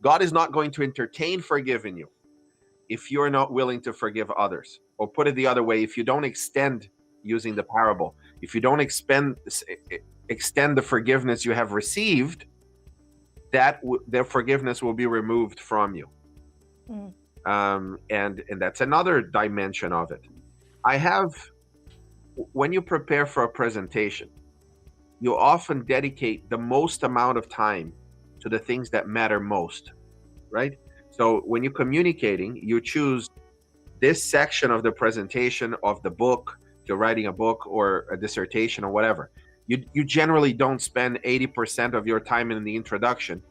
God is not going to entertain forgiving you if you're not willing to forgive others. Or put it the other way, if you don't extend, using the parable, if you don't extend the forgiveness you have received, their forgiveness will be removed from you. Mm. And that's another dimension of it. When you prepare for a presentation, you often dedicate the most amount of time to the things that matter most, right? So when you're communicating, you choose this section of the presentation of the book, if you're writing a book or a dissertation or whatever. You generally don't spend 80% of your time in the introduction,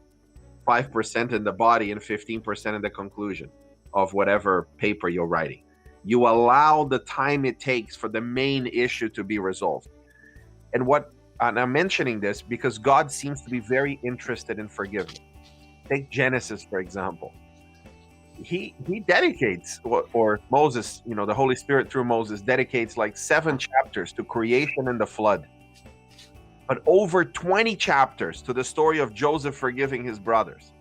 5% in the body, and 15% in the conclusion of whatever paper you're writing. You allow the time it takes for the main issue to be resolved. And I'm mentioning this because God seems to be very interested in forgiveness. Take Genesis, for example. He dedicates, or Moses, the Holy Spirit through Moses dedicates like 7 chapters to creation and the flood, but over 20 chapters to the story of Joseph forgiving his brothers,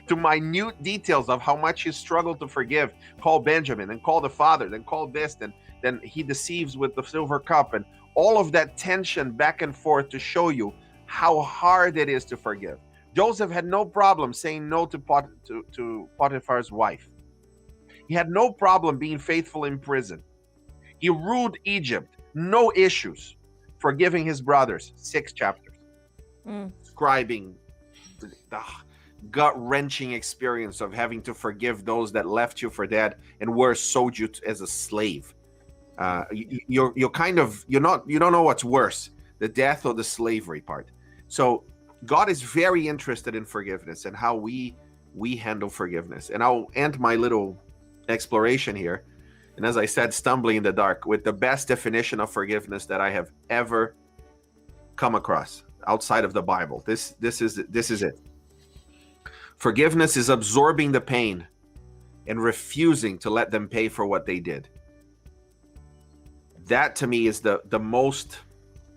to minute details of how much he struggled to forgive, call Benjamin and call the father, then call this, then he deceives with the silver cup, and all of that tension back and forth to show you how hard it is to forgive. Joseph had no problem saying no to Potiphar's wife. He had no problem being faithful in prison. He ruled Egypt, no issues. Forgiving his brothers, 6 chapters. Describing the gut-wrenching experience of having to forgive those that left you for dead and worse, sold you as a slave. You don't know what's worse, the death or the slavery part. So God is very interested in forgiveness and how we handle forgiveness. And I'll end my little exploration here. And as I said, stumbling in the dark with the best definition of forgiveness that I have ever come across outside of the Bible. This is it. Forgiveness is absorbing the pain and refusing to let them pay for what they did. That to me is the most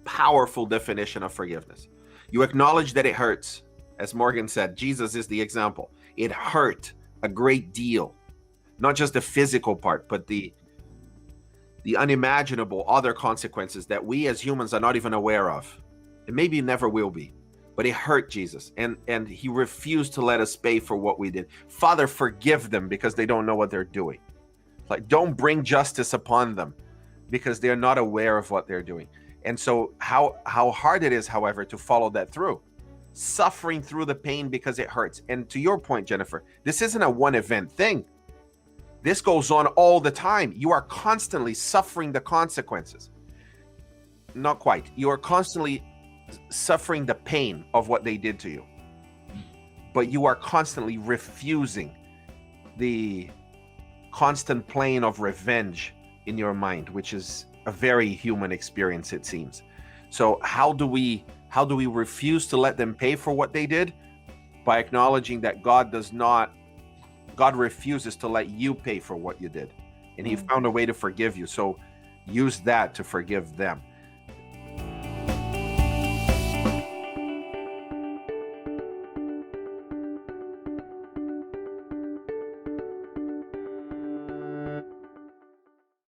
powerful definition of forgiveness. You acknowledge that it hurts. As Morgan said, Jesus is the example. It hurt a great deal. Not just the physical part, but the unimaginable other consequences that we as humans are not even aware of. And maybe never will be. But it hurt Jesus. And he refused to let us pay for what we did. Father, forgive them because they don't know what they're doing. Like, don't bring justice upon them because they're not aware of what they're doing. And so how hard it is, however, to follow that through. Suffering through the pain because it hurts. And to your point, Jennifer, this isn't a one-event thing. This goes on all the time. You are constantly suffering the consequences. Not quite. You are constantly suffering the pain of what they did to you. But you are constantly refusing the constant plane of revenge in your mind, which is a very human experience, it seems. So how do we refuse to let them pay for what they did? By acknowledging that God refuses to let you pay for what you did. And he found a way to forgive you. So use that to forgive them.